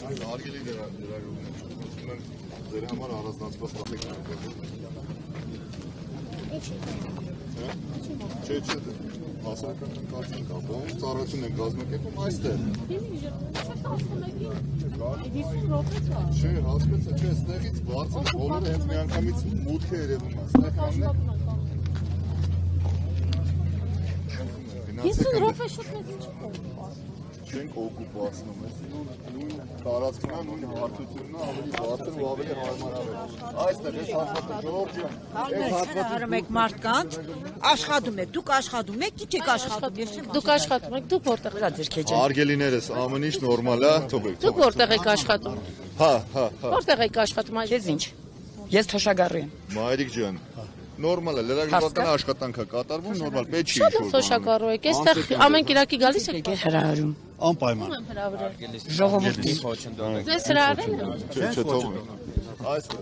Հարգելի դերակատարներ, ձեր համար առանձնացված կապեք։ Չէ, հասարակական կարծիք կա, ոնց ծառայություն են կազմակերպում այստեղ։ Չէ, հասկացա, չէ, այստեղից բարձր բոլորը հենց միանգամից մուտք է երևում, այստեղ կան։ 50 րոպե շուտ մեզ ինչ չենք օկուպացնում, նույն տարածքն է, նույն հարթությունն է, ավելի բարձր ու ավելի հարմարավետ։ Այստեղ էս հատվածը Հարում եք մարդկանց, աշխատում եք, դուք աշխատում եք, ի՞նչ եք աշխատում, ես չեմ Դուք աշխատում եք, դուք որտեղ եք ձեր քեջը։ Արգելիներս ամեն ինչ նորմալ է, թողեք։ Դուք որտեղ եք աշխատում։ Հա։ Որտեղ եք աշխատում այս։ Ես ինչ։ Ես թոշակառու եմ։ Մայրիկ ջան, նորմալ է, լրագրողական աշխատանք է կատարվում, նորմալ, պետք չի Շատ թոշակառու եք, այստեղ ամեն կիրակի գալիս եք։ Հրահարում։ Անպայման։ Ում եմ հրավիրել։ Ժողովրդի։ Ձեզ հրավիրել եմ։ Չէ, թողեք։ Այստեղ,